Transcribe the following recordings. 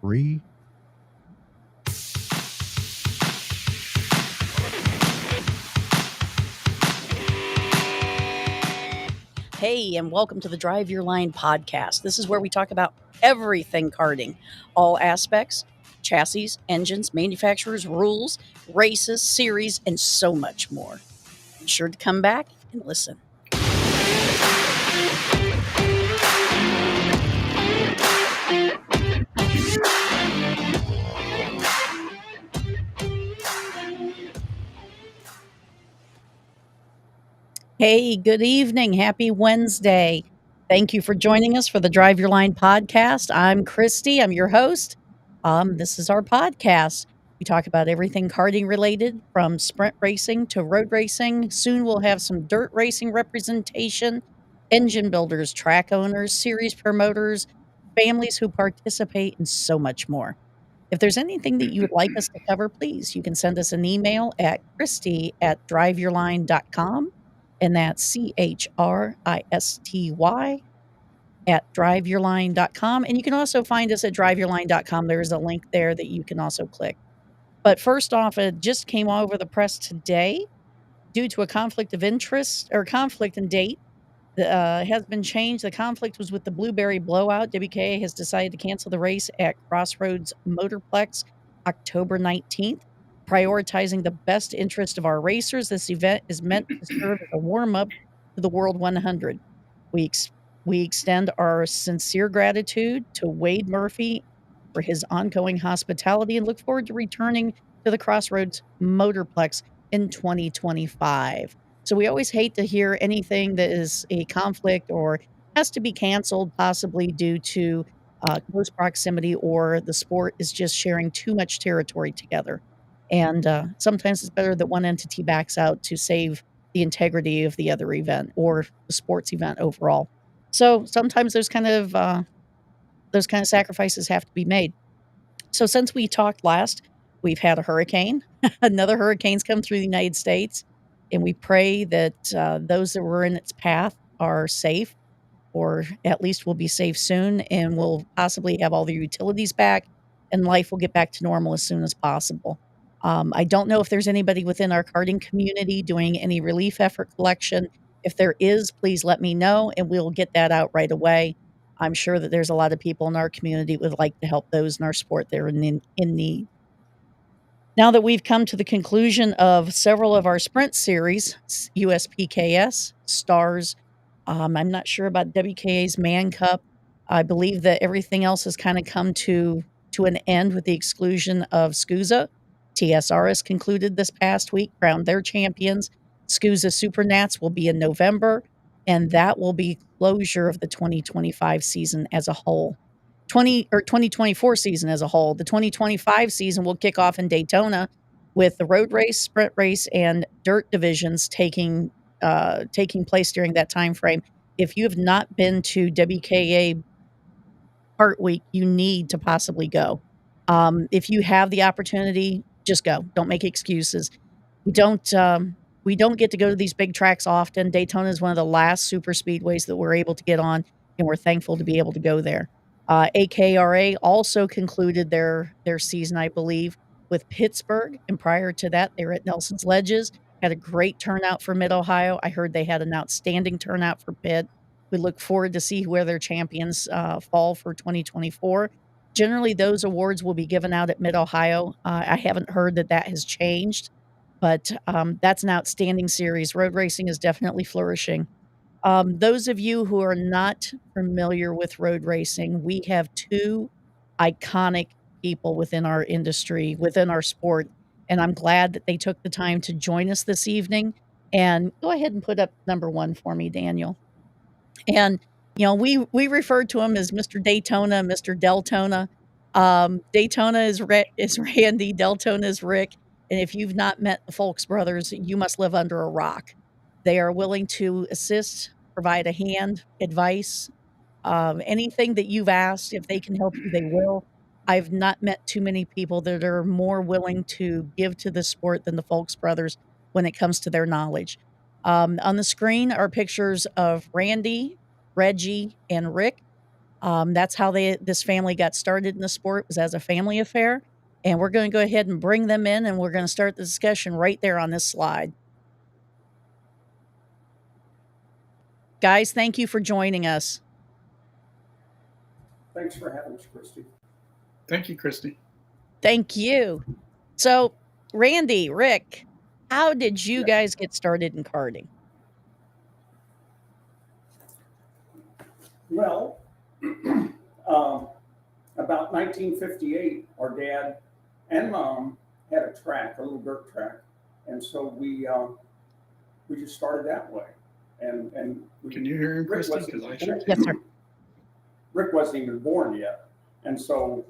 3. Hey, and welcome to the Drive Your Line podcast. This is where we talk about everything karting, all aspects, chassis, engines, manufacturers, rules, races, series, and so much more. Be sure to come back and listen. Hey, good evening. Happy Wednesday. Thank you for joining us for the Drive Your Line podcast. I'm Christy. I'm your host. This is our podcast. We talk about everything karting related, from sprint racing to road racing. Soon we'll have some dirt racing representation, engine builders, track owners, series promoters, families who participate, and so much more. If there's anything that you would like us to cover, please, you can send us an email at christy@driveyourline.com, and that's CHRISTY at driveyourline.com. And you can also find us at driveyourline.com. There's a link there that you can also click. But first off, it just came over the press today due to a conflict of interest or conflict in date. Has been changed. The conflict was with the Blueberry Blowout. WKA has decided to cancel the race at Crossroads Motorplex October 19th, prioritizing the best interest of our racers. This event is meant to serve as a warm-up to the World 100. We extend our sincere gratitude to Wade Murphy for his ongoing hospitality and look forward to returning to the Crossroads Motorplex in 2025. So we always hate to hear anything that is a conflict or has to be canceled, possibly due to close proximity, or the sport is just sharing too much territory together. And sometimes it's better that one entity backs out to save the integrity of the other event or the sports event overall. So sometimes those kind of sacrifices have to be made. So since we talked last, we've had a hurricane. Another hurricane's come through the United States, and we pray that those that were in its path are safe, or at least will be safe soon, and we'll possibly have all the utilities back, and life will get back to normal as soon as possible. I don't know if there's anybody within our karting community doing any relief effort collection. If there is, please let me know, and we'll get that out right away. I'm sure that there's a lot of people in our community that would like to help those in our sport that are in need. Now that we've come to the conclusion of several of our sprint series, USPKS, Stars, I'm not sure about WKA's Man Cup. I believe that everything else has kind of come to an end with the exclusion of SCUSA. TSRS concluded this past week, crowned their champions. SCUSA Supernats will be in November, and that will be closure of the 2025 season as a whole. 2024 season as a whole. The 2025 season will kick off in Daytona with the road race, sprint race, and dirt divisions taking place during that time frame. If you have not been to WKA Part Week, you need to possibly go. If you have the opportunity, just go. Don't make excuses. We don't get to go to these big tracks often. Daytona is one of the last super speedways that we're able to get on, and we're thankful to be able to go there. AKRA also concluded their season, I believe, with Pittsburgh, and prior to that, they were at Nelson's Ledges. Had a great turnout for Mid-Ohio. I heard they had an outstanding turnout for Pitt. We look forward to see where their champions fall for 2024. Generally, those awards will be given out at Mid-Ohio. I haven't heard that has changed, but that's an outstanding series. Road racing is definitely flourishing. Those of you who are not familiar with road racing, we have two iconic people within our industry, within our sport, and I'm glad that they took the time to join us this evening. And go ahead and put up number one for me, Daniel. And we refer to him as Mr. Daytona, Mr. Deltona. Daytona is Randy, Deltona is Rick, and if you've not met the Fulks brothers, you must live under a rock. They are willing to assist, provide a hand, advice, anything that you've asked. If they can help you, they will. I've not met too many people that are more willing to give to the sport than the Fulks brothers when it comes to their knowledge. On the screen are pictures of Randy, Reggie, and Rick. That's how this family got started in the sport, was as a family affair. And we're going to go ahead and bring them in, and we're going to start the discussion right there on this slide. Guys, thank you for joining us. Thanks for having us, Christy. Thank you, Christy. Thank you. So, Randy, Rick, how did you guys get started in karting? Well, about 1958, our dad and mom had a track, a little dirt track, and so we just started that way. And can you hear him, Christy? Because I sure Yes, sir. Rick wasn't even born yet, and so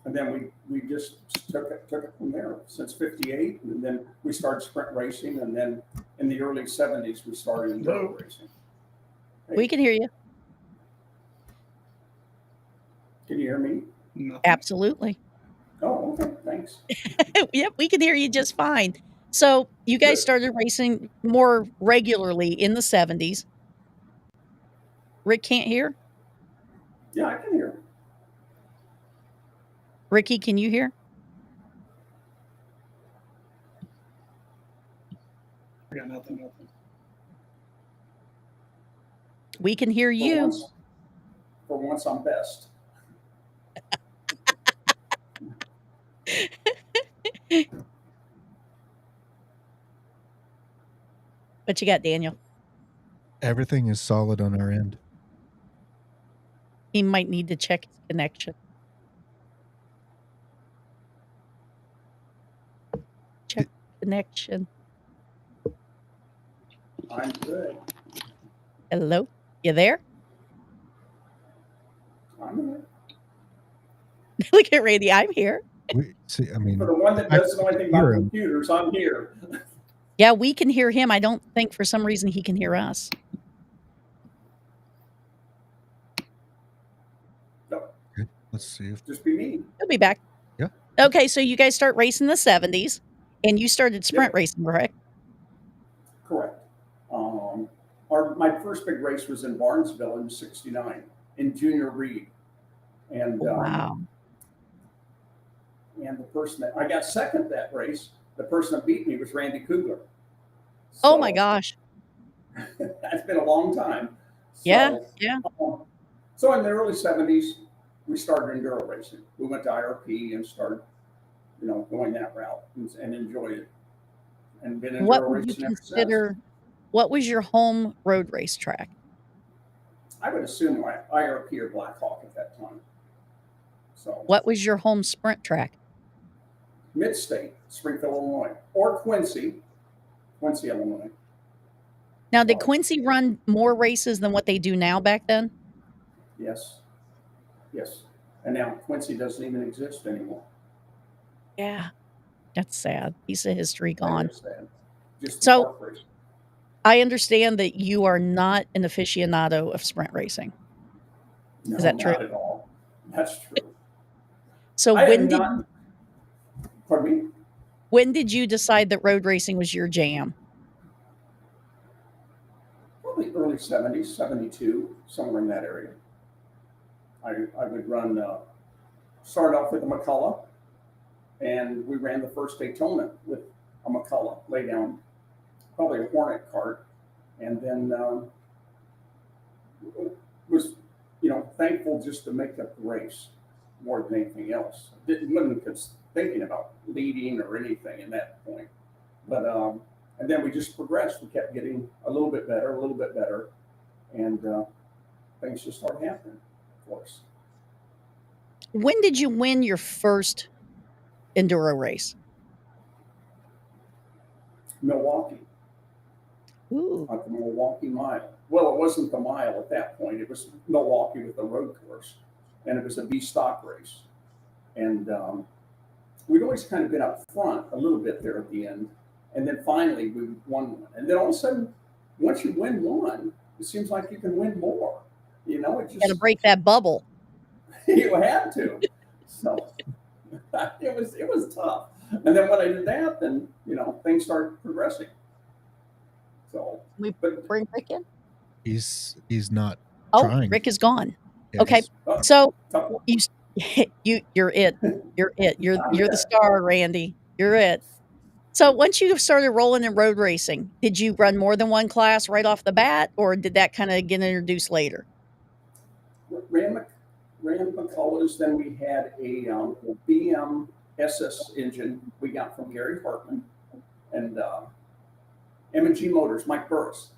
and then we just took it from there since '58, and then we started sprint racing, and then in the early '70s we started enduro racing. Hey. We can hear you. Can you hear me? Nothing. Absolutely. Oh, okay. Thanks. Yep, we can hear you just fine. So you guys started racing more regularly in the '70s. Rick can't hear? Yeah, I can hear. Ricky, can you hear? I got nothing. We can hear you. For once I'm best. What you got, Daniel? Everything is solid on our end. He might need to check his connection. Check connection. I'm good. Hello? You there? I'm here. Look at Randy. I'm here. See, I mean, for the one that doesn't know anything about computers, I'm here. Yeah, we can hear him. I don't think for some reason he can hear us. No. Okay, let's see if just be me. He'll be back. Yeah. Okay, so you guys start racing in the '70s, and you started sprint racing, correct? Correct. My first big race was in Barnesville in '69 in Junior Reed, and wow. And the person that I got second that race, the person that beat me was Randy Kugler. So, oh my gosh. That's been a long time. So, yeah. So in the early '70s, we started enduro racing. We went to IRP and started, going that route and enjoyed it. And been enduro what would you racing consider? What was your home road race track? I would assume IRP or Black Hawk at that time. So. What was your home sprint track? Mid-State, Springfield, Illinois, or Quincy, Illinois. Now, did Quincy run more races than what they do now back then? Yes. And now Quincy doesn't even exist anymore. Yeah, that's sad. Piece of history gone. That is sad. Just so, I understand that you are not an aficionado of sprint racing. No, is that true? Not at all. That's true. So pardon me? When did you decide that road racing was your jam? Probably early '70s, '72, somewhere in that area. I would run, start off with a McCullough, and we ran the first Daytona with a McCullough, lay down probably a Hornet cart, and then was, thankful just to make up the race more than anything else. Wasn't thinking about leading or anything in that point, but and then we just progressed. We kept getting a little bit better, and things just started happening for us. When did you win your first enduro race? Milwaukee. Ooh. At the Milwaukee Mile. Well, it wasn't the mile at that point. It was Milwaukee with the road course, and it was a B stock race. And we'd always kind of been up front a little bit there at the end, and then finally we won one. And then all of a sudden, once you win one, it seems like you can win more. It just got to break that bubble. You had to. So it was tough. And then when I did that, then things started progressing. So we bring Rick in. He's not. Oh, trying. Rick is gone. Yeah, Okay, he's- so Tough one. you're it. You're it. You're the star, Randy. You're it. So once you started rolling in road racing, did you run more than one class right off the bat, or did that kind of get introduced later? Ran McCullough's, then we had a BM SS engine we got from Gary Hartman, and M&G Motors, Mike Burris.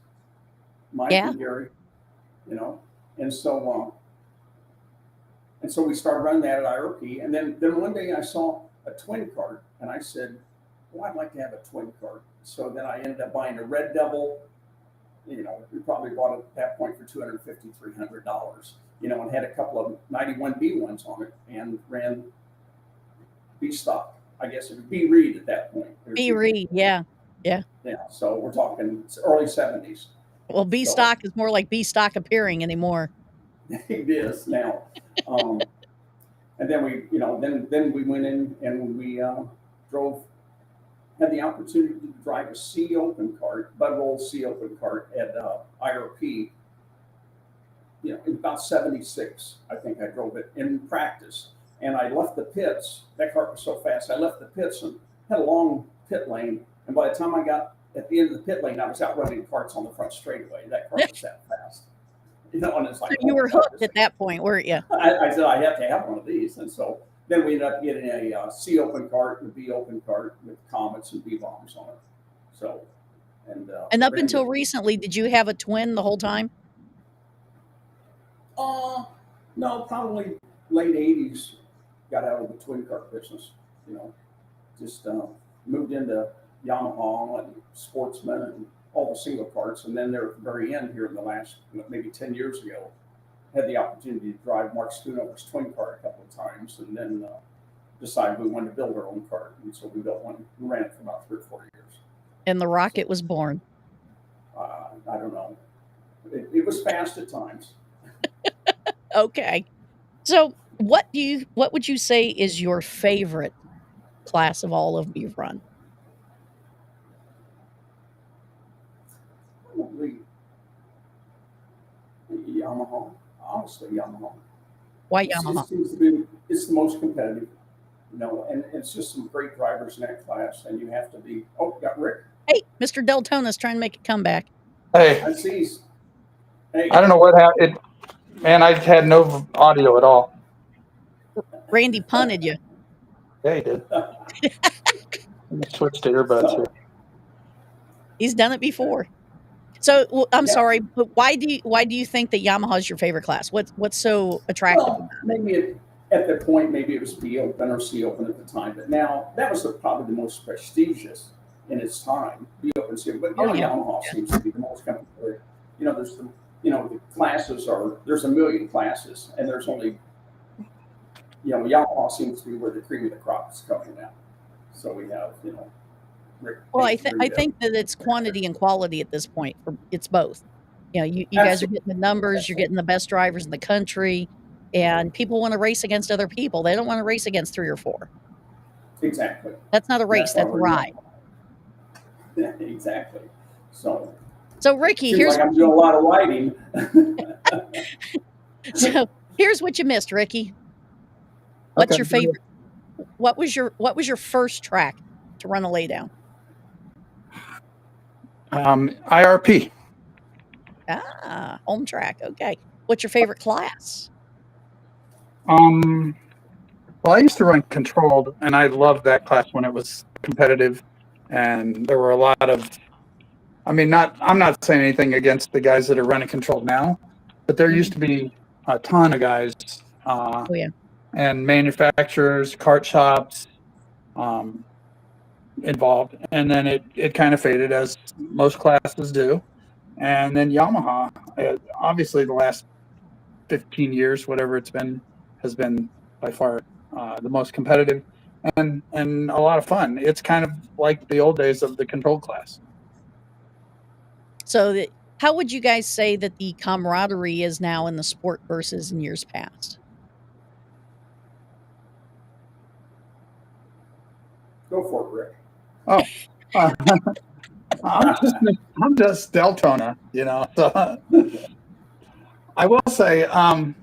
Mike Yeah. and Gary, and so we started running that at IRP, and then one day I saw a twin cart, and I said, well, I'd like to have a twin cart. So then I ended up buying a Red Devil. We probably bought it at that point for $250, $300, and had a couple of 91 B1s on it, and ran B stock. I guess it was B Reed at that point. B Reed, yeah. Yeah, so we're talking early 70s. Well, B So- stock is more like B stock appearing anymore. It is now. And then then we went in and we had the opportunity to drive a C open cart, Bud Roll C open cart at IRP. In about 76, I think I drove it in practice. And I left the pits. That cart was so fast. I left the pits and had a long pit lane. And by the time I got at the end of the pit lane, I was out running carts on the front straightaway. That cart was that fast. And it's like, So you were hooked at that point, weren't you? I said I have to have one of these, and so then we ended up getting a C open cart and a B open cart with Comets and B bombs on it. So, And up until recently, did you have a twin the whole time? No, probably late '80s. Got out of the twin cart business. Just moved into Yamaha and Sportsman and all the single carts, and then there at the very end here in the last maybe 10 years ago, had the opportunity to drive Mark Schoonover's twin cart a couple of times, and then decided we wanted to build our own cart, and so we built one. We ran it for about 3 or 4 years. And the rocket was born. I don't know. It was fast at times. Okay. So what would you say is your favorite class of all of them you've run? Probably Yamaha. Honestly, Yamaha. Why It Yamaha? seems to be it's the most competitive, and it's just some great drivers in that class, and you have to be. Oh, got Rick. Hey, Mr. Deltona's trying to make a comeback. Hey, I see. Hey, I don't know what happened. Man, I had no audio at all. Randy punted you. Yeah, he did. Let me switch to earbuds here. He's done it before. So I'm Yeah. sorry, but why do you think that Yamaha is your favorite class? What's so attractive? Well, maybe at the point, maybe it was B open or C open at the time, but now that was probably the most prestigious in its time. B open, C open, but Yamaha seems to be the most competitive. There's the classes there's a million classes, and there's only Yamaha seems to be where the cream of the crop is coming now. So we have Rick. Well, I think that it's quantity and quality at this point. It's both. You guys are getting the numbers. You're getting the best drivers in the country, and people want to race against other people. They don't want to race against 3 or 4. Exactly. That's not a race. That's a ride. Yeah, exactly. So Ricky, seems here's like I'm doing a lot of riding. so here's what you missed, Ricky. What's Okay. your favorite? What was your first track to run a laydown? IRP. Home track. Okay. What's your favorite class? Well, I used to run controlled, and I loved that class when it was competitive, and there were a lot of. I'm not saying anything against the guys that are running controlled now, but there used to be a ton of guys. Oh yeah. And manufacturers, kart shops, involved, and then it kind of faded as most classes do, and then Yamaha, obviously the last 15 years, whatever it's been, has been by far the most competitive and a lot of fun. It's kind of like the old days of the control class. So how would you guys say that the camaraderie is now in the sport versus in years past? Go for it, Rick. Oh, I'm just Deltona, So, I will say, I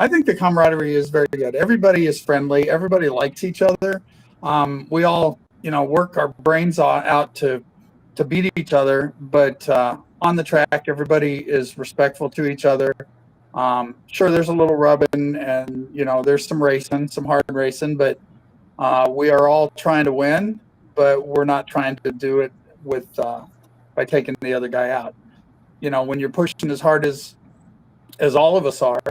think the camaraderie is very good. Everybody is friendly. Everybody likes each other. We all, work our brains out to beat each other, but on the track, everybody is respectful to each other. Sure, there's a little rubbing, and there's some racing, some hard racing, but we are all trying to win. But we're not trying to do it with by taking the other guy out. When you're pushing as hard as all of us are,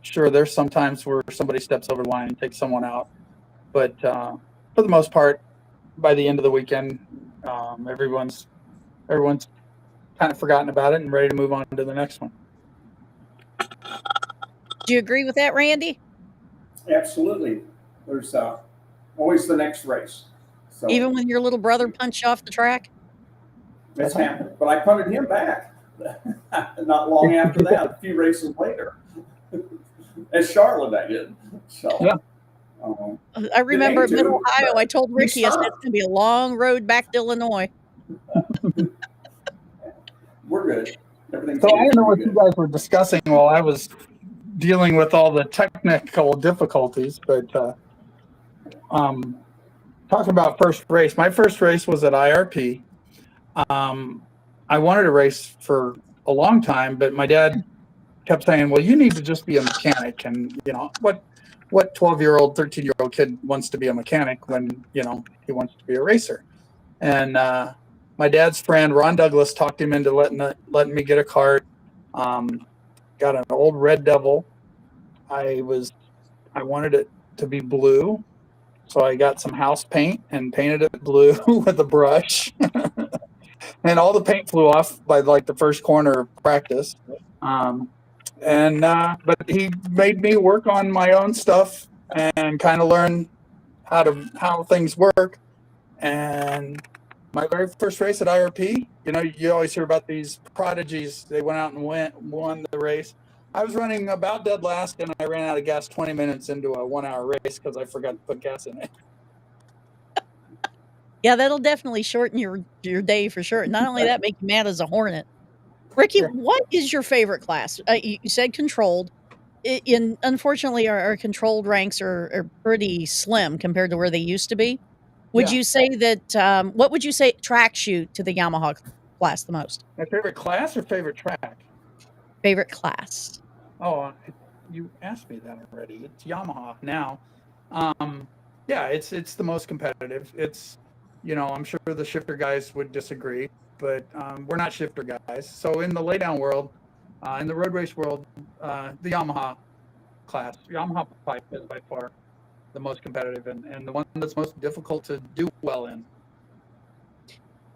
sure, there's sometimes where somebody steps over the line and takes someone out, but for the most part, by the end of the weekend, everyone's kind of forgotten about it and ready to move on to the next one. Do you agree with that, Randy? Absolutely. There's always the next race. So Even when your little brother punched you off the track? it's happened. But I punted him back not long after that, a few races later. At Charlotte, I did. So Yeah. I remember at Did they too? Mid-Ohio, I told Ricky, I said, stopped. it's going to be a long road back to Illinois. We're good. Everything's So I don't know what good. you guys were discussing while I was dealing with all the technical difficulties, but talking about first race, my first race was at IRP. I wanted to race for a long time, but my dad kept saying, well, you need to just be a mechanic. And, what 12-year-old, 13-year-old kid wants to be a mechanic when, he wants to be a racer? And my dad's friend, Ron Douglas, talked him into letting me get a kart. Got an old Red Devil. I wanted it to be blue. So I got some house paint and painted it blue with a brush. And all the paint flew off by like the first corner of practice. But he made me work on my own stuff and kind of learn how things work. And my very first race at IRP, you always hear about these prodigies. They went out and won the race. I was running about dead last, and I ran out of gas 20 minutes into a 1-hour race because I forgot to put gas in it. Yeah, that'll definitely shorten your day for sure. Not only that, make you mad as a hornet. Ricky, Yeah. what is your favorite class? You said controlled. Unfortunately, our controlled ranks are pretty slim compared to where they used to be. Would Yeah. you say that, what would you say tracks you to the Yamaha class the most? My favorite class or favorite track? Favorite class? Oh, you asked me that already. It's Yamaha now. Yeah, it's the most competitive. It's, I'm sure the shifter guys would disagree, but we're not shifter guys. So in the laydown world, in the road race world, the Yamaha class, Yamaha pipe is by far the most competitive and the one that's most difficult to do well in.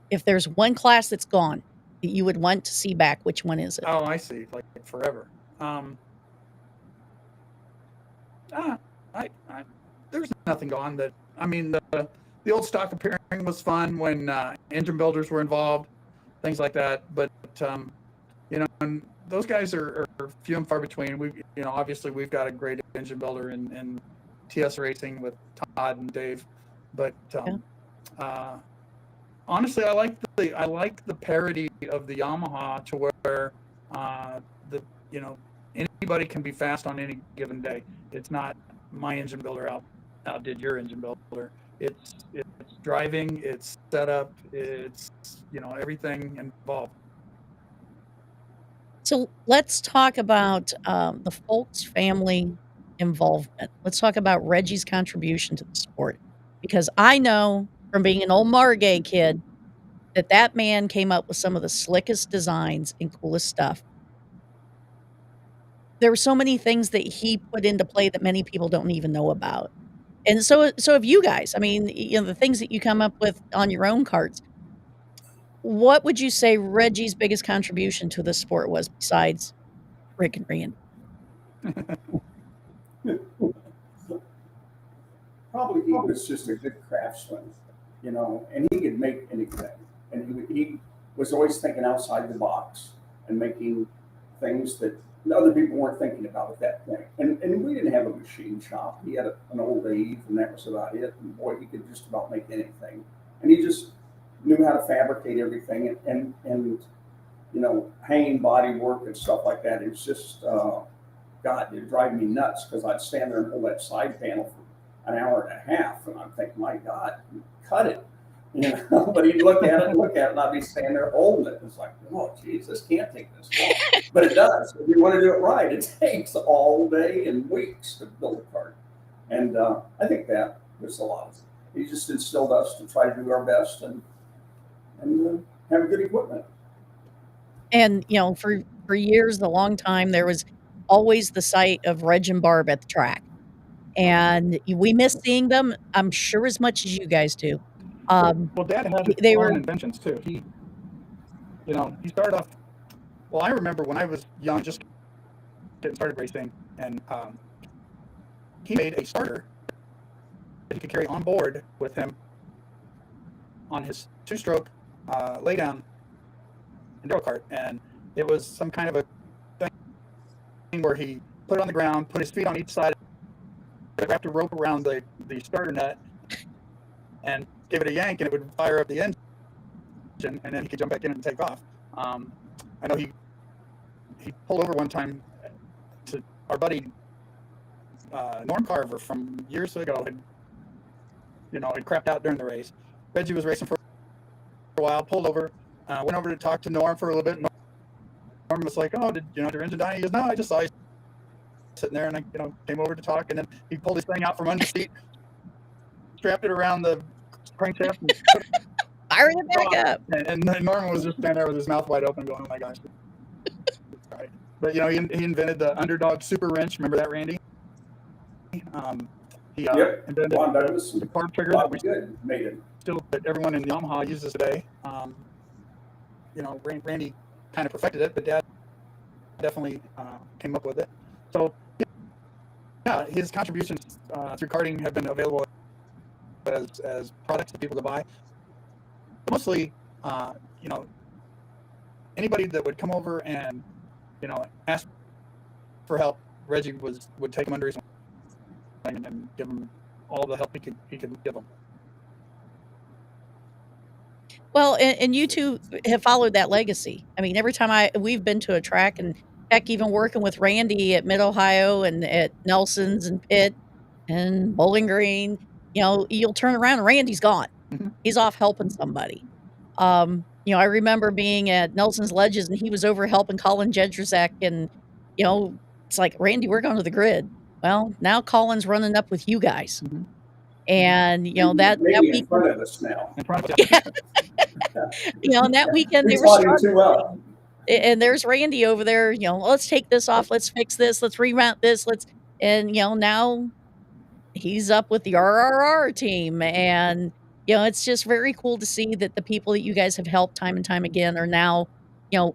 If there's one class that's gone that you would want to see back, which one is it? Oh, I see. Like forever. There's nothing gone that. I mean, the old stock appearing was fun when engine builders were involved, things like that. But and those guys are few and far between. We, obviously we've got a great engine builder in TS Racing with Todd and Dave, but honestly, I like the parity of the Yamaha to where anybody can be fast on any given day. It's not my engine builder outdid your engine builder. It's driving, it's setup, it's everything involved. So let's talk about the Fulks family involvement. Let's talk about Reggie's contribution to the sport, because I know from being an old Margay kid that man came up with some of the slickest designs and coolest stuff. There were so many things that he put into play that many people don't even know about. And so have you guys. I mean, the things that you come up with on your own karts. What would you say Reggie's biggest contribution to the sport was besides Rick and Randy? Probably he was just a good craftsman, and he could make anything. And he was always thinking outside the box and making things that other people weren't thinking about at that point. And we didn't have a machine shop. He had an old lathe, and that was about it. And boy, he could just about make anything. And he just knew how to fabricate everything. And hanging body work and stuff like that. It's just, God, it'd drive me nuts because I'd stand there and hold that side panel for an hour and a half, and I'm thinking, my God, cut it. But he'd look at it, and I'd be standing there holding it. It's like, oh, geez, this can't take this long. But it does. If you want to do it right, it takes all day and weeks to build a cart. And I think that there's a lot. He just instilled us to try to do our best and have good equipment. And, for years, a long time, there was always the sight of Reg and Barb at the track. And we miss seeing them, I'm sure, as much as you guys do. Well, Dad had his they own were inventions too. He started off. Well, I remember when I was young, just getting started racing, and he made a starter that he could carry on board with him on his two-stroke lay-down enduro kart, and it was some kind of a thing where he put it on the ground, put his feet on each side, wrapped a rope around the starter nut, and give it a yank, and it would fire up the engine, and then he could jump back in and take off. I know he pulled over one time to our buddy Norm Carver from years ago. Had crapped out during the race. Reggie was racing for a while, pulled over, went over to talk to Norm for a little bit. Norm was like, "Oh, did your engine die?" He goes, "No, I just saw you sitting there," and I came over to talk, and then he pulled his thing out from under the seat, strapped it around the crankshaft, and firing it back up. And Norman was just standing there with his mouth wide open, going, "Oh my gosh!" Right. But he invented the underdog super wrench. Remember that, Randy? He Yep. invented the carb trigger that everyone in Yamaha uses today. Randy kind of perfected it, but Dad definitely came up with it. So yeah, his contributions through karting have been available as products to people to buy. Mostly, anybody that would come over and ask for help, Reggie would take them under his wing and give them all the help he could give them. Well, and you two have followed that legacy. I mean, every time we've been to a track, and heck, even working with Randy at Mid Ohio and at Nelson's and Pitt and Bowling Green, you'll turn around and Randy's gone. Mm-hmm. He's off helping somebody. I remember being at Nelson's Ledges, and he was over helping Colin Jedrzak, and it's like, Randy, we're going to the grid. Well, now Colin's running up with you guys. Mm-hmm. And that maybe weekend, in front of us now. and that weekend they were taught too well. And there's Randy over there, let's take this off, let's fix this, let's remount this, and now he's up with the RRR team. And it's just very cool to see that the people that you guys have helped time and time again are now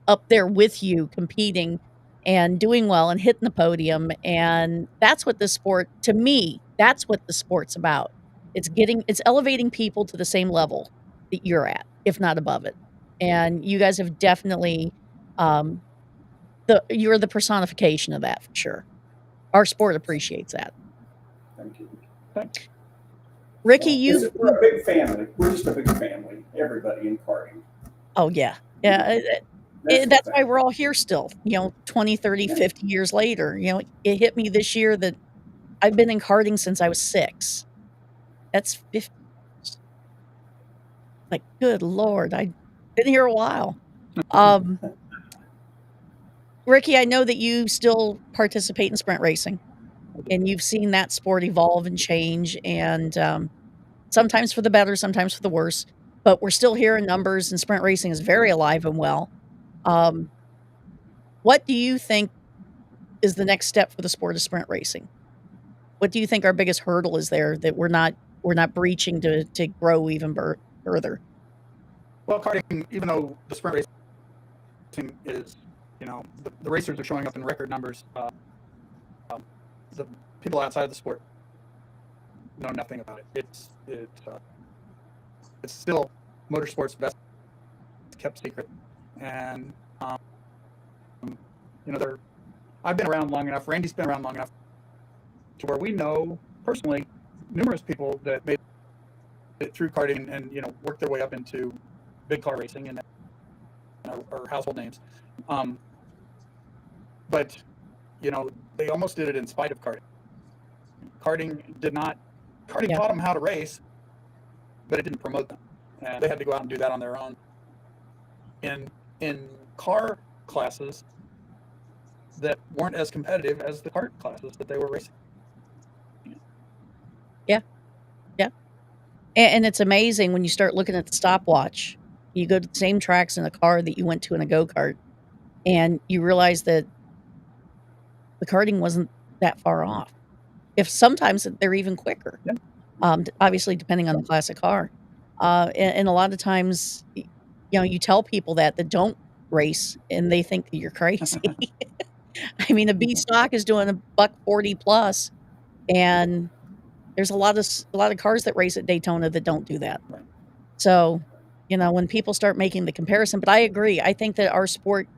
up there with you, competing and doing well and hitting the podium. And that's what the sport, to me, that's what the sport's about. It's elevating people to the same level that you're at, if not above it. And you guys have definitely you're the personification of that, for sure. Our sport appreciates that. Thank you. Ricky, we're a big family. We're just a big family. Everybody in karting. Oh yeah. That's why we're all here still, 20, 30, 50 years later. It hit me this year that I've been in karting since I was 6. That's 50. Like, good Lord, I've been here a while. Ricky, I know that you still participate in sprint racing, and you've seen that sport evolve and change, and sometimes for the better, sometimes for the worse. But we're still here in numbers, and sprint racing is very alive and well. What do you think is the next step for the sport of sprint racing? What do you think our biggest hurdle is there that we're not breaching to grow even further? Well, karting, even though the sprint racing is, the racers are showing up in record numbers, the people outside of the sport know nothing about it. It's still motorsport's best kept secret, and I've been around long enough. Randy's been around long enough to where we know personally numerous people that made it through karting and worked their way up into big car racing, and or household names. But they almost did it in spite of karting. Karting Yeah. taught them how to race, but it didn't promote them. And they had to go out and do that on their own. In car classes that weren't as competitive as the kart classes that they were racing. And it's amazing when you start looking at the stopwatch. You go to the same tracks in a car that you went to in a go-kart, and you realize that the karting wasn't that far off. If sometimes they're even quicker. Yeah. Obviously depending on the class of car. And a lot of times, you tell people that don't race, and they think that you're crazy. I mean, a B stock is doing $140 plus, and there's a lot of cars that race at Daytona that don't do that. Right. So, when people start making the comparison, but I agree. I think that our sport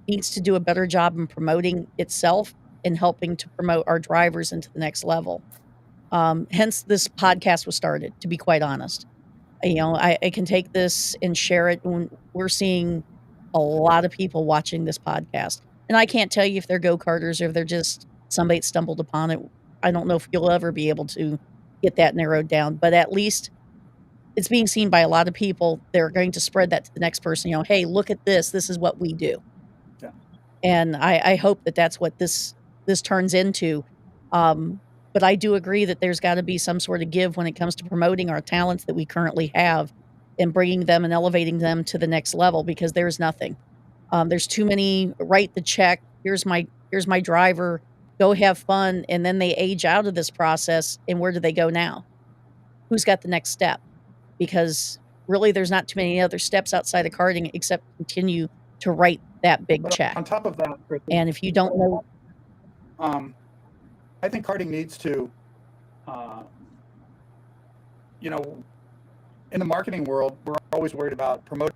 needs to do a better job in promoting itself and helping to promote our drivers into the next level. Hence this podcast was started, to be quite honest. I can take this and share it when we're seeing a lot of people watching this podcast. And I can't tell you if they're go-karters or if they're just somebody that stumbled upon it. I don't know if you'll ever be able to get that narrowed down, but at least it's being seen by a lot of people. They're going to spread that to the next person. Hey, look at this. This is what we do. Yeah. And I hope that that's what this turns into. But I do agree that there's got to be some sort of give when it comes to promoting our talents that we currently have and bringing them and elevating them to the next level, because there's nothing. There's too many write the check. Here's my driver. Go have fun. And then they age out of this process. And where do they go now? Who's got the next step? Because really there's not too many other steps outside of karting except continue to write that big But check. on top of that, Kristen, And if you don't know, I think karting needs to, in the marketing world, we're always worried about promoting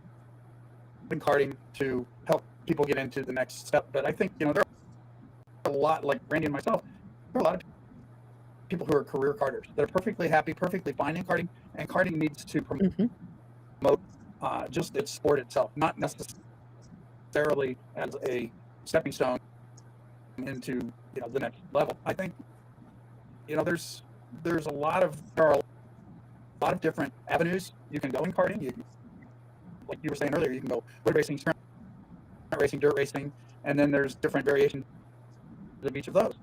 karting to help people get into the next step. But I think, there are a lot, like Randy and myself, there are a lot of people who are career karters that are perfectly happy, perfectly fine in karting, and karting needs to promote just its sport itself, not necessarily as a stepping stone into the next level. I think there are a lot of different avenues you can go in karting. Like you were saying earlier, you can go road racing, sprint racing, dirt racing, and then there's different variations of each of those.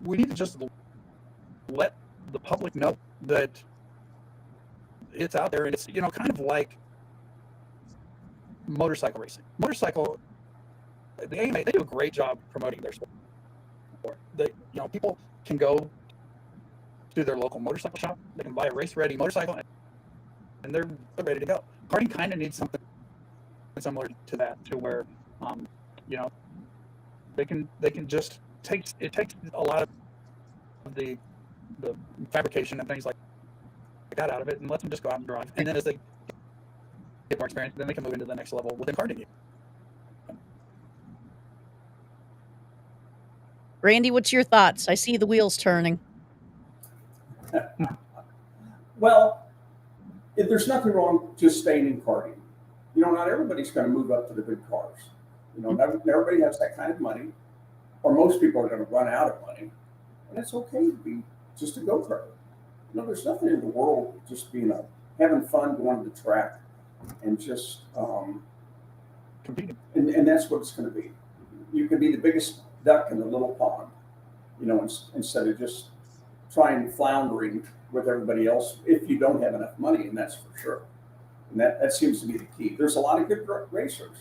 We need to just let the public know that it's out there, and it's kind of like motorcycle racing. The AMA, they do a great job promoting their sport. People can go to their local motorcycle shop. They can buy a race-ready motorcycle, and they're ready to go. Karting kind of needs something similar to that, to where they can just takes a lot of the fabrication and things like that out of it, and lets them just go out and drive. And then as they get more experience, then they can move into the next level within karting. Randy, what's your thoughts? I see the wheels turning. Well, there's nothing wrong just staying in karting. Not everybody's going to move up to the big cars. Not everybody has that kind of money, or most people are going to run out of money, and it's okay to be just a go-kart. There's nothing in the world just having fun going to the track and just Competing. And that's what it's going to be. You can be the biggest duck in the little pond, instead of just trying floundering with everybody else if you don't have enough money, and that's for sure. And that seems to be the key. There's a lot of good racers,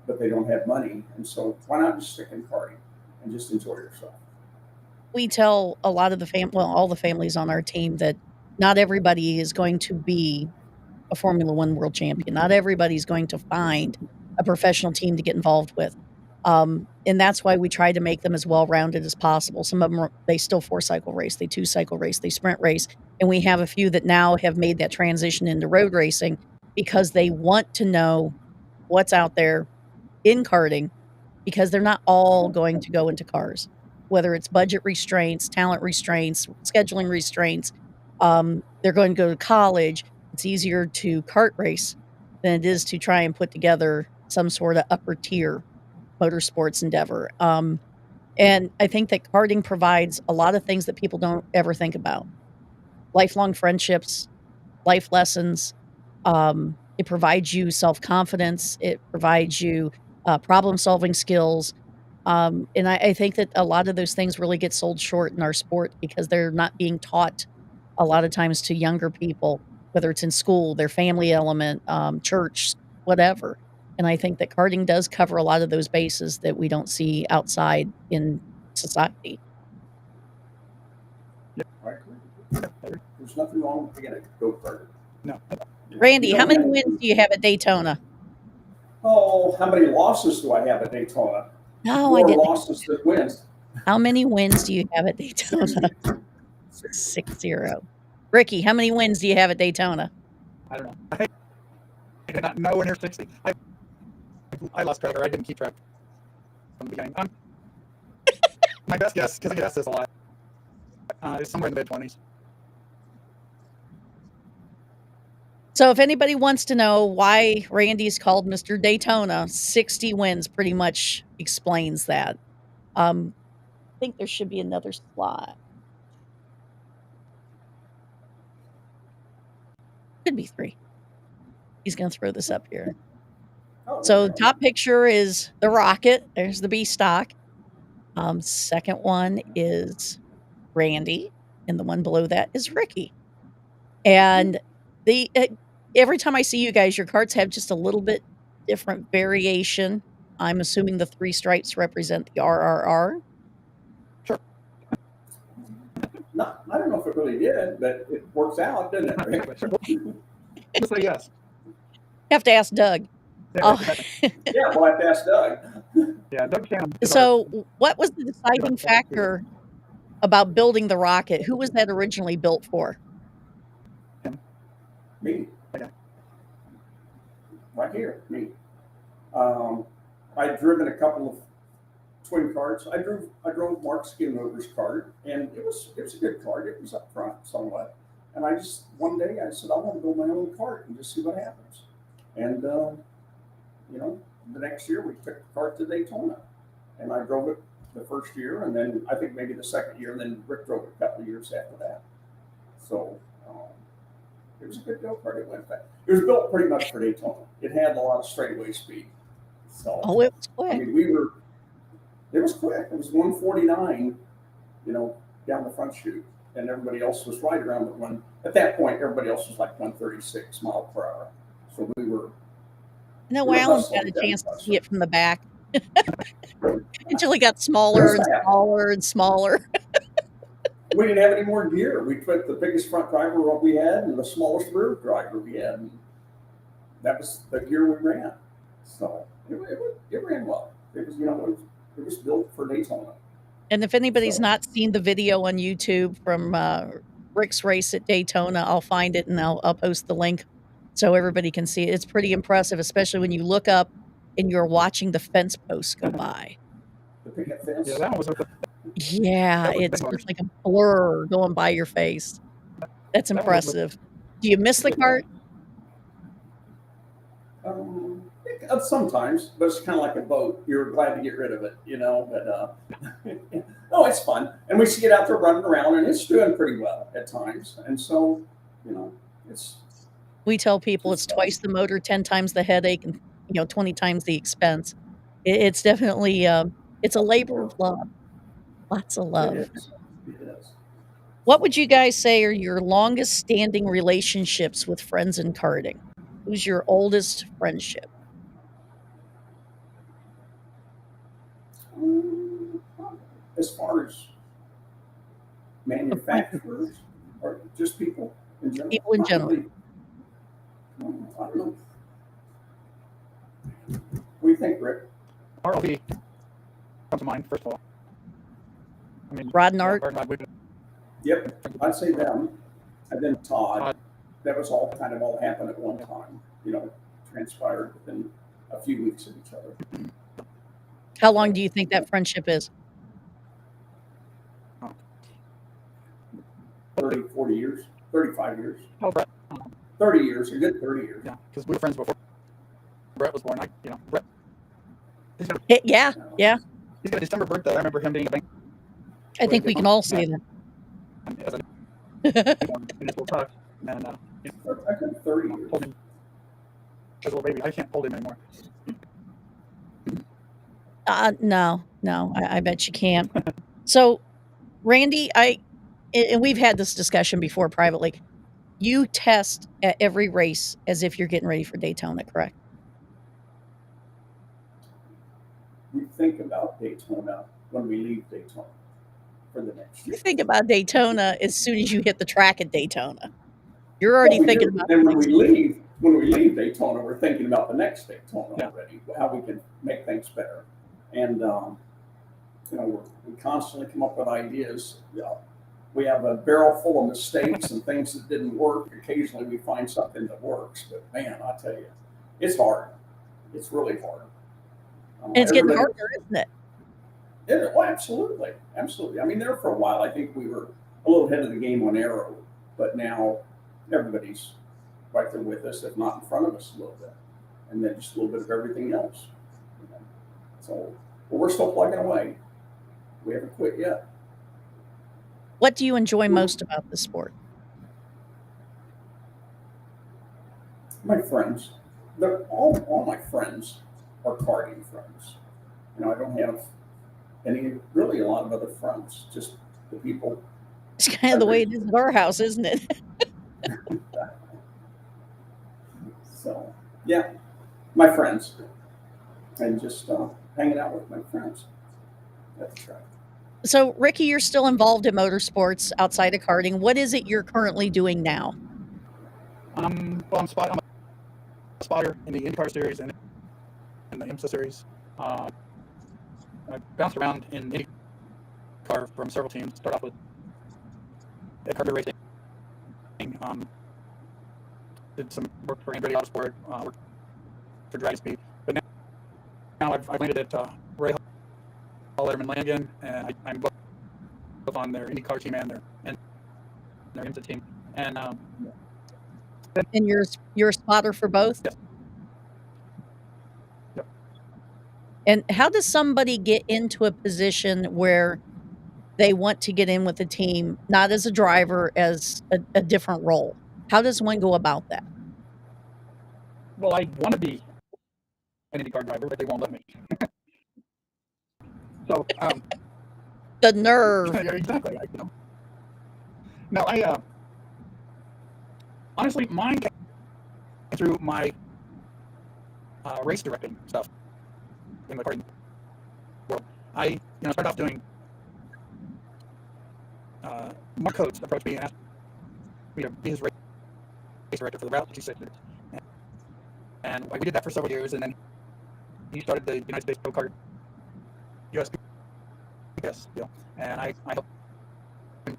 but they don't have money, and so why not just stick in karting and just enjoy yourself? We tell a lot of all the families on our team that not everybody is going to be a Formula One world champion. Not everybody's going to find a professional team to get involved with. And that's why we try to make them as well-rounded as possible. Some of them, they still 4-cycle race, they 2-cycle race, they sprint race. And we have a few that now have made that transition into road racing because they want to know what's out there in karting, because they're not all going to go into cars, whether it's budget restraints, talent restraints, scheduling restraints. They're going to go to college. It's easier to kart race than it is to try and put together some sort of upper tier motorsports endeavor. And I think that karting provides a lot of things that people don't ever think about. Lifelong friendships, life lessons. It provides you self-confidence. It provides you problem-solving skills. And I think that a lot of those things really get sold short in our sport because they're not being taught a lot of times to younger people, whether it's in school, their family element, church, whatever. And I think that karting does cover a lot of those bases that we don't see outside in society. I agree. There's nothing wrong with being a go-karter. No. Randy, You how don't many have wins to- do you have at Daytona? Oh, how many losses do I have at Daytona? No, I More didn't. losses than wins. How many wins do you have at Daytona? 6-0. Ricky, how many wins do you have at Daytona? I don't know. I did not know when you're 60. I lost track, or I didn't keep track from the beginning. My best guess, because I get asked this a lot, is somewhere in the mid-20s. So if anybody wants to know why Randy's called Mr. Daytona, 60 wins pretty much explains that. I think there should be another slide. Could be 3. He's going to throw this up here. Oh, So okay. top picture is the rocket. There's the B stock. Second one is Randy, and the one below that is Ricky. And the every time I see you guys, your carts have just a little bit different variation. I'm assuming the 3 stripes represent the RRR. No, I don't know if it really did, but it works out, doesn't it? Just say yes. Have to ask Doug. Yeah, Oh. exactly. Yeah, well, I have to ask Doug. Yeah, Doug Shannon. is So what was the deciding factor about building the rocket? Who was that originally built for? Me. Okay. Right here, me. I'd driven a couple of twin carts. I drove Mark Skinover's cart, and it was a good cart. It was up front somewhat. And I just one day I said I want to build my own cart and just see what happens. And you know, the next year we took the cart to Daytona, and I drove it the first year, and then I think maybe the second year, and then Rick drove it a couple of years after that. So it was a good go kart. It went fast. It was built pretty much for Daytona. It had a lot of straightaway speed. So Oh, it was I quick. mean, it was quick. It was 149, you know, down the front chute, and everybody else was right around the one. At that point, everybody else was like 136 miles per hour. So we were. No, we were Alan hustling got a down chance to the see it from the back until he got smaller and smaller and smaller. We didn't have any more gear. We put the biggest front driver we had and the smallest rear driver we had. And that was the gear we ran. So it ran well. It was, you know, it was built for Daytona. And if anybody's So- not seen the video on YouTube from Rick's race at Daytona, I'll find it and I'll post the link so everybody can see it. It's pretty impressive, especially when you look up and you're watching the fence posts go by. The picket fence. Yeah, that one was a Yeah, That was it's big just like a blur going by your face. That's That was impressive. Do you miss the cart? Sometimes, but it's kind of like a boat. You're glad to get rid of it, you know. But no, it's fun, and we see it out there running around, and it's doing pretty well at times. And so, you know, it's We tell people it's twice the motor, 10 times the headache, and 20 times the expense. It's definitely it's a labor of love. Lots of love. It is. It is. What would you guys say are your longest standing relationships with friends in karting? Who's your oldest friendship? As far as manufacturers or just people in general? People in general. Probably, I don't know. What do you think, Rick? RLB comes to mind, first of all. I mean, Rod and Art? Rod and Art, we've been- Yep, I'd say them. And then Todd. Todd. That was all kind of all happened at one time, you know, transpired within a few weeks of each other. How long do you think that friendship is? 30, 40 years, 35 years, Oh, Brett. 30 years, a good 30 years. Yeah, because we were friends before Brett was born. Brett, he's got Yeah. a December birthday. I remember him being a bank I think we can all say that. as a newborn in his little tux. And I think 30 years. hold him as a little baby. I can't hold him anymore. No, I bet you can't. So, Randy, and we've had this discussion before privately. You test at every race as if you're getting ready for Daytona, correct? We think about Daytona when we leave Daytona for the next You year. think about Daytona as soon as you hit the track at Daytona. You're already Well, we thinking do. about And the when next we leave Daytona, we're thinking about the next Daytona Yeah. already, how we can make things better. And we constantly come up with ideas. We have a barrel full of mistakes and things that didn't work. Occasionally, we find something that works. But man, I tell you, it's hard. It's really hard. And it's getting Everybody- harder, isn't it? Well, absolutely. I mean, there for a while, I think we were a little ahead of the game on aero, but now everybody's right there with us, if not in front of us a little bit, and then just a little bit of everything else. So, but we're still plugging away. We haven't quit yet. What do you enjoy most about the sport? My friends, all my friends are karting friends. I don't have really a lot of other friends, just the people. It's kind of the way it is at our house, isn't it? So, yeah, my friends, and just hanging out with my friends. That's right. So, Ricky, you're still involved in motorsports outside of karting. What is it you're currently doing now? I'm a spotter in the IndyCar series and in the IMSA series. I bounced around in IndyCar from several teams. Started off with Carter Racing. Did some work for Andretti Autosport, worked for Dragon Speed. But now I've landed at Ray Hall, Letterman Langen, and I'm both on their IndyCar team and their IMSA team. And And you're a spotter for both? Yes. Yep. And how does somebody get into a position where they want to get in with a team, not as a driver, as a different role? How does one go about that? well, I want to be an IndyCar driver, but they won't let me. So The nerve. yeah, exactly. No, I honestly, mine came through my race directing stuff in the karting world. I started off doing. Mark Coates approached me and asked me to be his race director for the Route 66, and we did that for several years, and then he started the United States Pro Kart USPS deal, and I helped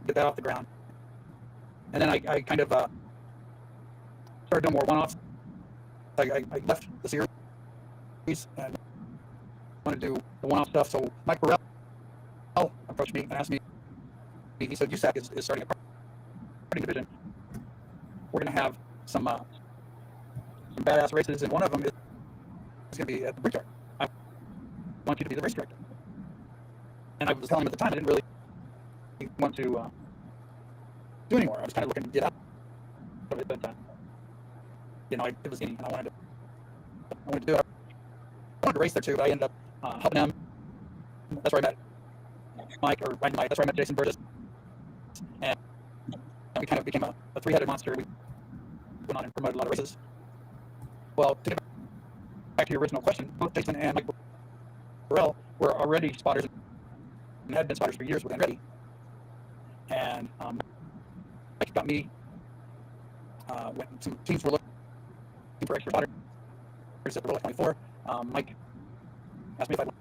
get that off the ground. And then I kind of started doing more one-offs. I left the series and wanted to do the one-off stuff. So Mike Burrell approached me and asked me. He said, USAC is starting a karting division. We're going to have some badass races, and one of them is going to be at the Brickyard. I want you to be the race director. And I was telling him at the time I didn't really want to do anymore. I was kind of looking to get out of it, but it was in, and I wanted to do it. I wanted to race there too, but I ended up helping him. That's where I met Mike, or riding Mike. That's where I met Jason Burgess, and we kind of became a three-headed monster. We went on and promoted a lot of races. Well, to get back to your original question, both Jason and Mike Burrell were already spotters and had been spotters for years with Andretti. And Mike got me when some teams were looking for extra spotters at the Rolex 24. Mike asked me if I wanted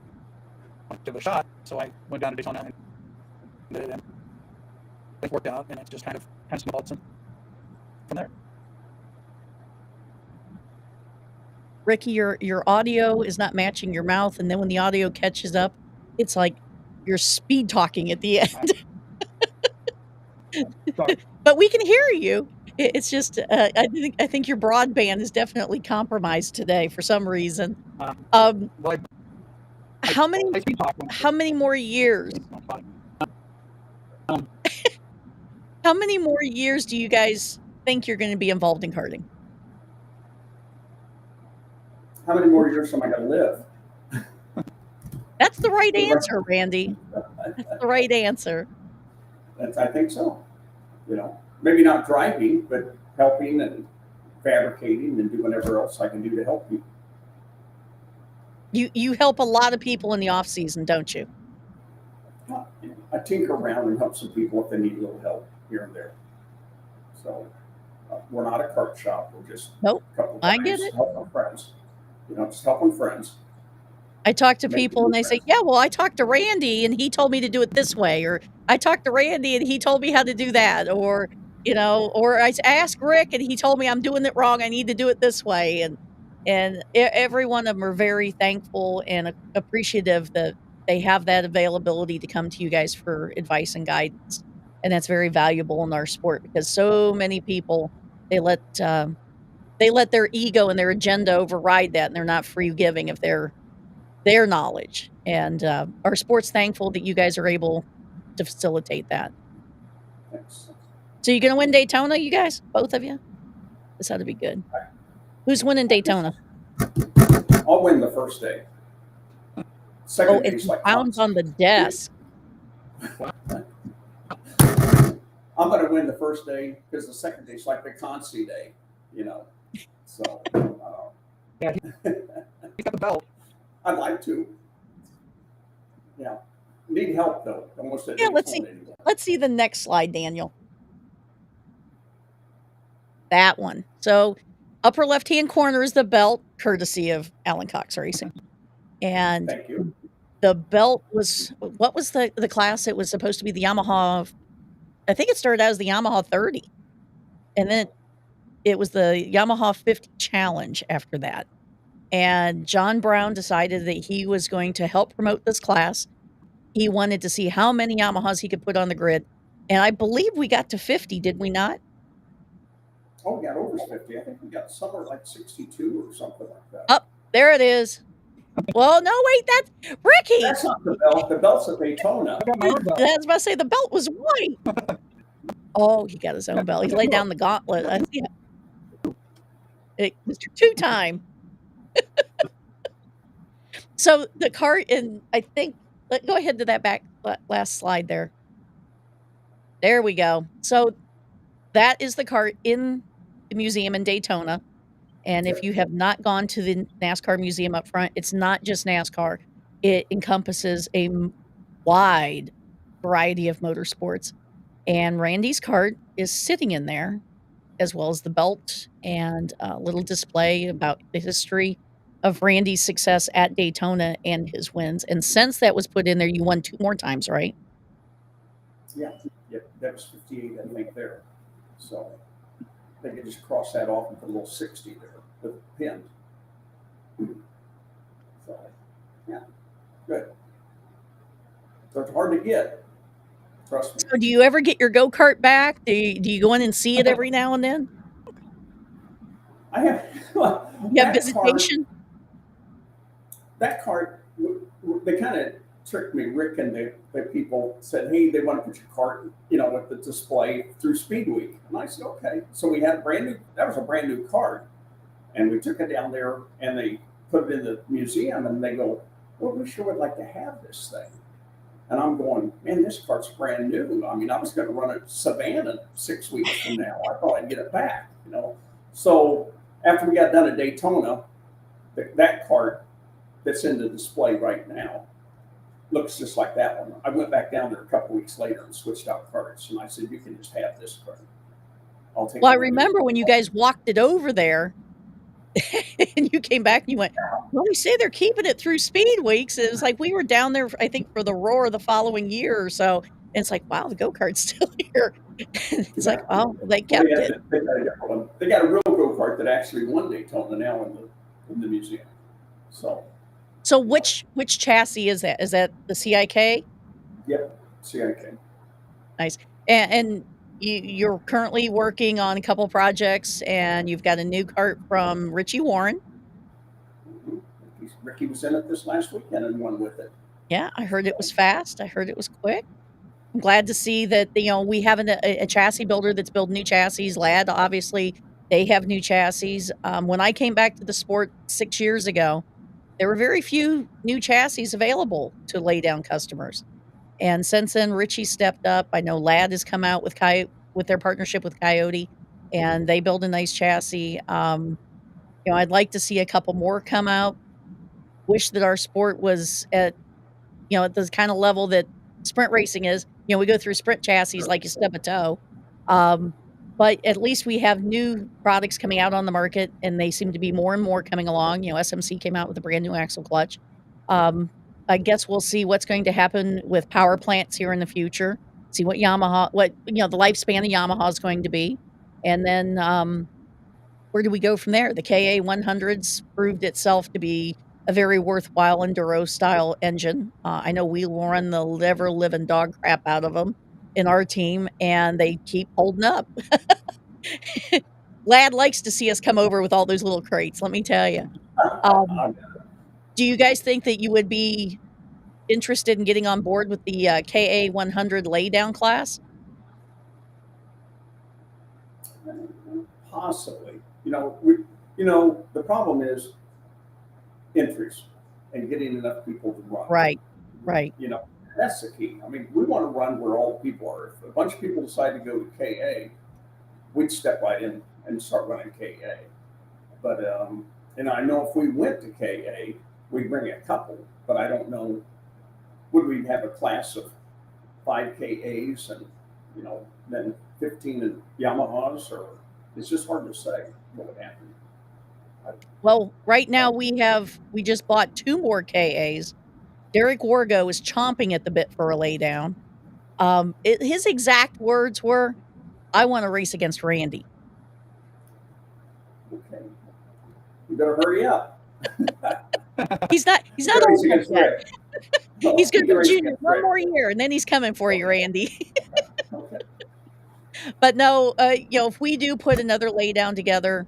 to give it a shot, so I went down to Daytona and did it, and it worked out, and it's just kind of snowballed from there. Ricky, your audio is not matching your mouth, and then when the audio catches up, it's like you're speed talking at the end. Sorry. But we can hear you. It's just, I think your broadband is definitely compromised today for some reason. Well, How many I speed talk when how many more years? Um, How many more years do you guys think you're gonna be involved in karting? How many more years am I gonna live? That's the right The rest- answer, Randy. That's the right answer. I think so. You know, maybe not driving, but helping and fabricating and doing whatever else I can do to help people. You help a lot of people in the off season, don't you? I tinker around and help some people if they need a little help here and there. So we're not a cart shop. We're just Nope, a couple of I get guys it. helping friends. You know, just helping friends. I talk to Making people and new they say, friends. "Yeah, well, I talked to Randy and he told me to do it this way," or "I talked to Randy and he told me how to do that," or, or "I asked Rick and he told me I'm doing it wrong, I need to do it this way," and every one of them are very thankful and appreciative that they have that availability to come to you guys for advice and guidance, and that's very valuable in our sport because so many people, they let, they let their ego and their agenda override that, and they're not forgiving of their knowledge, and, our sport's thankful that you guys are able to facilitate that. Thanks. So you gonna win Daytona, you guys? Both of you? This ought to be good. Who's winning Daytona? I'll win the first day. Oh, Second it's day's like found on the desk. I'm going to win the first day because the second day's like the Consi day, you know. So Yeah, he's got the belt. I'd like to. Yeah. Need help though. Almost at Yeah, let's see. Daytona anymore. Let's see the next slide, Daniel. That one. So, upper left-hand corner is the belt, courtesy of Alan Cox Racing, and Thank you. the belt was what was the class? It was supposed to be the Yamaha. I think it started out as the Yamaha 30, and then it was the Yamaha 50 Challenge after that. And John Brown decided that he was going to help promote this class. He wanted to see how many Yamahas he could put on the grid, and I believe we got to 50, did we not? Oh, we got over 50. I think we got somewhere like 62 or something like that. Oh, there it is. Well, no, wait, that's Ricky. That's not the belt. The belt's at Daytona. I got my own belt. I was about to say the belt was white. Oh, he got his own belt. He laid down the gauntlet. I see it. Mr. Two-time. So the cart, and I think, go ahead to that back last slide there. There we go. So that is the cart in the museum in Daytona. And if you have not gone to the NASCAR museum up front, it's not just NASCAR. It encompasses a wide variety of motorsports. And Randy's cart is sitting in there, as well as the belt and a little display about the history of Randy's success at Daytona and his wins. And since that was put in there, you won 2 more times, right? Yeah. Yep. That was 58, I think, there. So they could just cross that off and put a little 60 there with a pin. So, yeah, good. They're hard to get. Trust me. So do you ever get your go-kart back? Do you go in and see it every now and then? I have. You have visitation? That cart, they kind of tricked me. Rick and the people said, hey, they want to put your cart, with the display through Speed Week. And I said, okay. So we had that was a brand new cart. And we took it down there and they put it in the museum and they go, well, we sure would like to have this thing. And I'm going, man, this cart's brand new. I mean, I was going to run it Savannah 6 weeks from now. I thought I'd get it back, So after we got done at Daytona, that cart that's in the display right now looks just like that one. I went back down there a couple weeks later and switched out carts. And I said, you can just have this cart. I'll take it. Well, I remember when you guys walked it over there and you came back and you went, well, we say they're keeping it through Speed Weeks. It was like we were down there, I think, for the Roar the following year or so. And it's like, wow, the go-kart's still here. It's like, oh, they kept it. They got a real go-kart that actually won Daytona now in the museum. So which chassis is that? Is that the CIK? Yep, CIK. Nice. And you're currently working on a couple projects, and you've got a new cart from Richie Warren. Mhm. Ricky was in it this last weekend and won with it. Yeah, I heard it was fast. I heard it was quick. I'm glad to see that, we have a chassis builder that's building new chassis. Lad, obviously, they have new chassis. When I came back to the sport 6 years ago, there were very few new chassis available to lay down customers. And since then, Richie stepped up. I know Lad has come out with with their partnership with Coyote, and they build a nice chassis. I'd like to see a couple more come out. Wish that our sport was at the kind of level that sprint racing is. We go through sprint chassis like you stub a toe. Um, but at least we have new products coming out on the market, and they seem to be more and more coming along. SMC came out with a brand new axle clutch. Um, I guess we'll see what's going to happen with power plants here in the future. See what the lifespan of Yamaha is going to be. And then where do we go from there? The KA 100s proved itself to be a very worthwhile enduro style engine. I know we will run the ever living dog crap out of them in our team, and they keep holding up. Lad likes to see us come over with all those little crates, let me tell you. Do you guys think that you would be interested in getting on board with the KA 100 laydown class? Possibly. The problem is entries and getting enough people to run. Right, right. That's the key. I mean, we want to run where all the people are. If a bunch of people decide to go to KA, we'd step right in and start running KA. But I know if we went to KA, we'd bring a couple, but I don't know. Would we have a class of 5 KAs and then 15 in Yamahas, or it's just hard to say what would happen. Well, right now we just bought 2 more KAs. Derek Wargo is chomping at the bit for a laydown. His exact words were, "I want to race against Randy." Okay, you better hurry up. He's not You can race old enough against yet. Rick. No, He's you gonna can be race junior against one Rick. more year, and then he's coming for you, Randy. Okay. But no, if we do put another laydown together,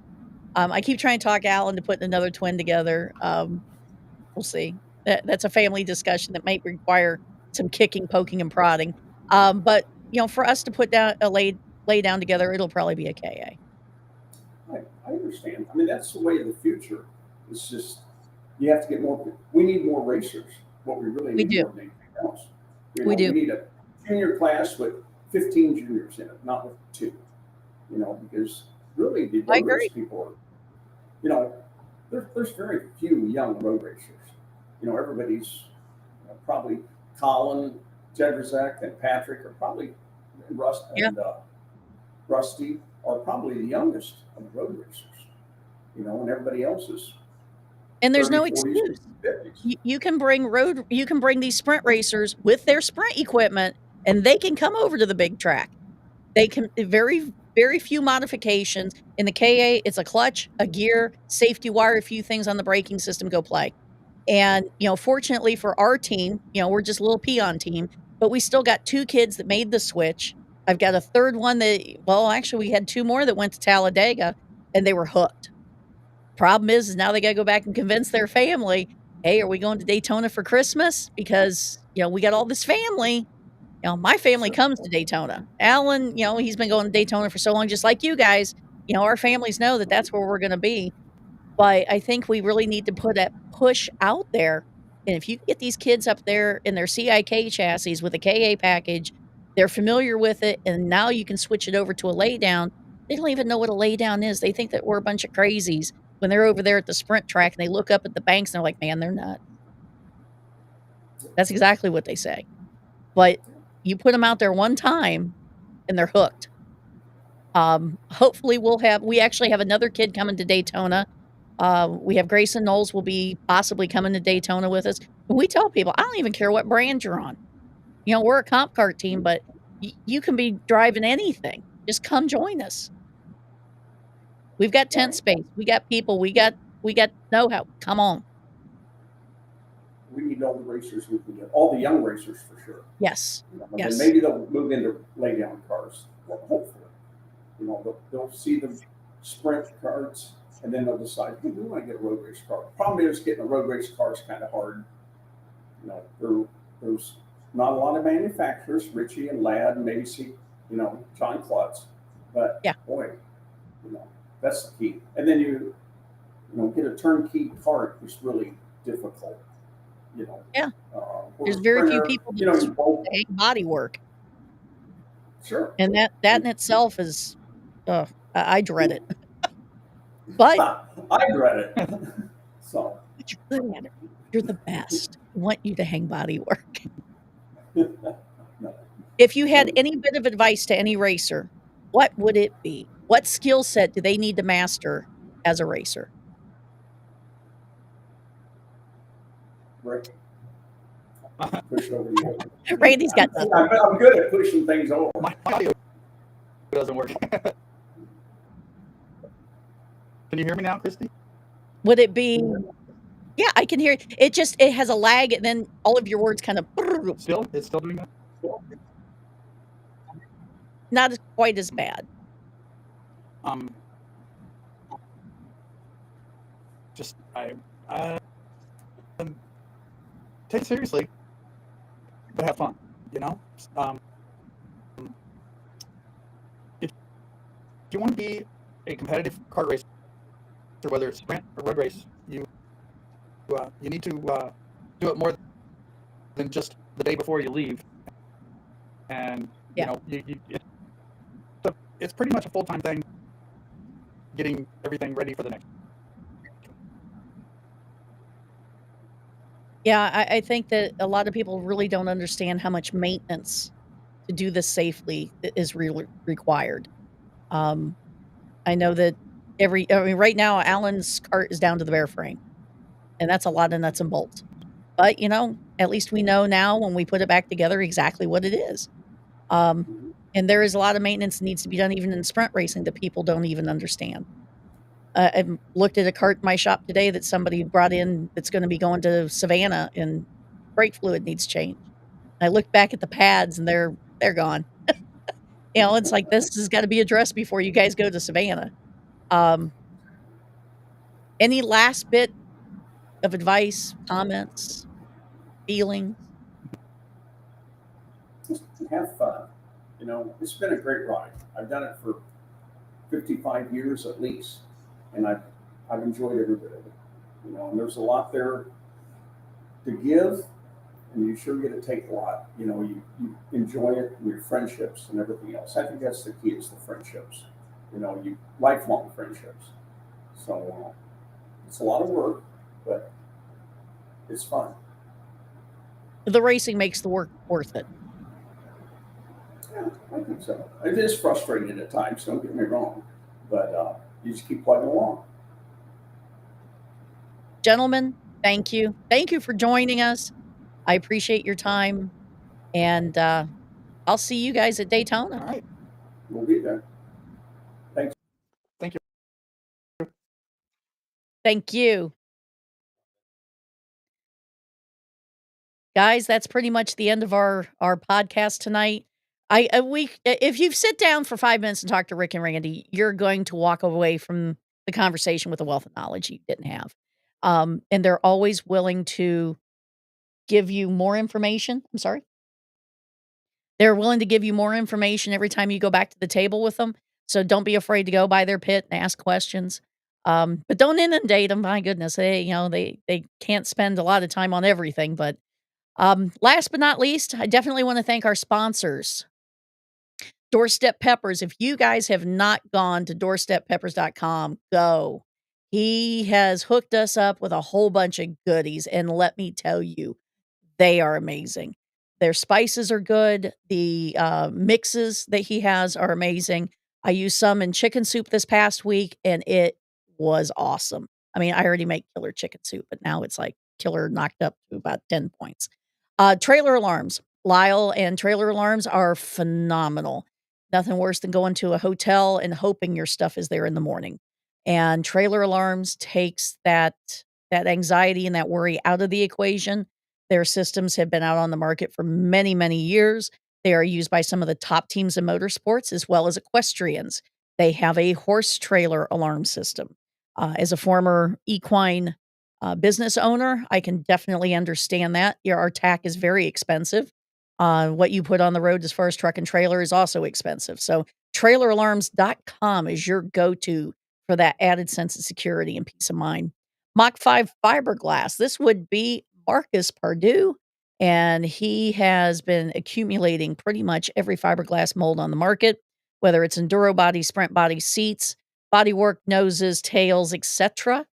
I keep trying to talk Alan to put another twin together. We'll see. That's a family discussion that might require some kicking, poking, and prodding. But for us to put down a lay down together, it'll probably be a KA. I understand. I mean, that's the way of the future. It's just you have to get more. We need more racers. What we really We need do. more than anything else. We do. We need a junior class with 15 juniors in it, not with 2. Because really the I road race agree. people are, there's very few young road racers. Everybody's probably Colin, Jedrzak, and Patrick are probably Yeah. and Rusty are probably the youngest of the road racers. And everybody else is And there's 30s, no 40s, excuse. 50s. You can bring these sprint racers with their sprint equipment, and they can come over to the big track. They can very, very few modifications. In the KA, it's a clutch, a gear, safety wire, a few things on the braking system, go play. And, fortunately for our team, we're just a little peon team, but we still got 2 kids that made the switch. I've got a 3rd one actually we had 2 more that went to Talladega, and they were hooked. Problem is now they gotta go back and convince their family, "Hey, are we going to Daytona for Christmas? Because, we got all this family." My family Sure. comes to Daytona. Alan, he's been going to Daytona for so long, just like you guys. Our families know that that's where we're gonna be. But I think we really need to put a push out there, and if you can get these kids up there in their CIK chassis with a KA package, they're familiar with it, and now you can switch it over to a laydown. They don't even know what a laydown is. They think that we're a bunch of crazies when they're over there at the sprint track, and they look up at the banks, and they're like, "Man, they're nuts." That's exactly what they say. But you put them out there one time, and they're hooked. Hopefully we actually have another kid coming to Daytona. We have Grayson Knowles will be possibly coming to Daytona with us. We tell people, I don't even care what brand you're on. We're a comp kart team, but you can be driving anything. Just come join us. We've got tent space. We got people. We got know-how. Come on. we need all the racers we can get, all the young racers for sure. Yes. You know, and Yes. then maybe they'll move into lay down cars. Well, hopefully, you know, they'll see the sprint cards and then they'll decide, hey, we want to get a road race car. Problem is, getting a road race car is kind of hard. You know, there's not a lot of manufacturers, Richie and Ladd, and maybe John Klutz, but Yeah. boy, you know, that's the key. And then you get a turnkey cart is really difficult. You know, Yeah. or There's very few Springer, people you know, that you both, hang body work, sure. and that in itself is, I dread it. But I dread it. So but you're good at it. You're the best. I want you to hang body work. no. If you had any bit of advice to any racer, what would it be? What skill set do they need to master as a racer? Rick, push it over to you. Randy's got nothing. I'm good at pushing things over. My audio doesn't work. Can you hear me now, Christy? Would it be? Yeah, I can hear it. It has a lag, and then all of your words kind of Still? It's still doing that? not quite as bad. Just take it seriously, but have fun. You know, if you want to be a competitive kart racer, whether it's sprint or road race, you need to do it more than just the day before you leave. And Yeah. you know, it's pretty much a full-time thing, getting everything ready for the next. Yeah, I think that a lot of people really don't understand how much maintenance to do this safely is really required. I know that right now, Alan's cart is down to the bare frame, and that's a lot of nuts and bolts. But, at least we know now when we put it back together exactly what it is. And there is a lot of maintenance that needs to be done even in sprint racing that people don't even understand. I looked at a cart in my shop today that somebody brought in that's going to be going to Savannah, and brake fluid needs change. I looked back at the pads and they're gone. It's like this has got to be addressed before you guys go to Savannah. Any last bit of advice, comments, feelings? Just have fun. You know, it's been a great ride. I've done it for 55 years at least, and I've enjoyed every bit of it. You know, and there's a lot there to give, and you sure get to take a lot. You know, you enjoy it and your friendships and everything else. I think that's the key, is the friendships. You know, you lifelong friendships. So it's a lot of work, but it's fun. The racing makes the work worth it. Yeah, I think so. It is frustrating at times, don't get me wrong, but you just keep plugging along. Gentlemen, thank you. Thank you for joining us. I appreciate your time, and I'll see you guys at Daytona. All right. We'll be there. Thanks. Thank you. Thank you. Guys, that's pretty much the end of our podcast tonight. If you sit down for 5 minutes and talk to Rick and Randy, you're going to walk away from the conversation with a wealth of knowledge you didn't have. And they're always willing to give you more information. I'm sorry. They're willing to give you more information every time you go back to the table with them. So don't be afraid to go by their pit and ask questions. But don't inundate them. My goodness, they can't spend a lot of time on everything, but last but not least, I definitely want to thank our sponsors. Doorstep Peppers. If you guys have not gone to doorsteppeppers.com, go. He has hooked us up with a whole bunch of goodies, and let me tell you, they are amazing. Their spices are good. The mixes that he has are amazing. I used some in chicken soup this past week, and it was awesome. I mean, I already make killer chicken soup, but now it's like killer knocked up to about 10 points. Trailer alarms. Lyle and trailer alarms are phenomenal. Nothing worse than going to a hotel and hoping your stuff is there in the morning. And trailer alarms takes that anxiety and that worry out of the equation. Their systems have been out on the market for many, many years. They are used by some of the top teams in motorsports as well as equestrians. They have a horse trailer alarm system. As a former equine business owner, I can definitely understand that. Our tack is very expensive. What you put on the road as far as truck and trailer is also expensive. So traileralarms.com is your go-to for that added sense of security and peace of mind. Mach 5 fiberglass. This would be Marcus Pardue, and he has been accumulating pretty much every fiberglass mold on the market, whether it's enduro body, sprint body, seats, bodywork, noses, tails, etc.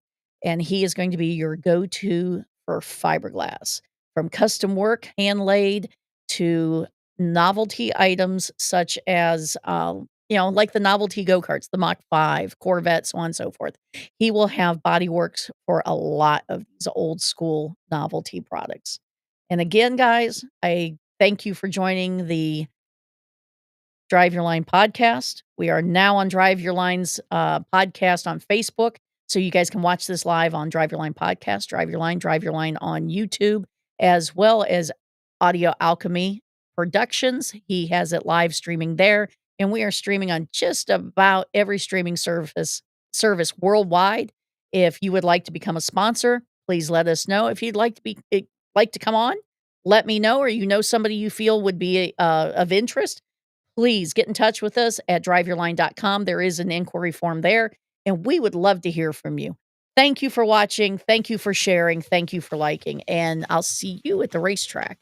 And he is going to be your go-to for fiberglass. From custom work, hand laid, to novelty items such as, like the novelty go-karts, the Mach 5, Corvette, so on and so forth. He will have body works for a lot of these old school novelty products. And again, guys, I thank you for joining the Drive Your Line podcast. We are now on Drive Your Line's podcast on Facebook. So you guys can watch this live on Drive Your Line podcast, Drive Your Line on YouTube, as well as Audio Alchemy Productions. He has it live streaming there. And we are streaming on just about every streaming service worldwide. If you would like to become a sponsor, please let us know. If you'd like to come on, let me know, or somebody you feel would be of interest. Please get in touch with us at driveyourline.com. There is an inquiry form there, and we would love to hear from you. Thank you for watching. Thank you for sharing. Thank you for liking, and I'll see you at the racetrack.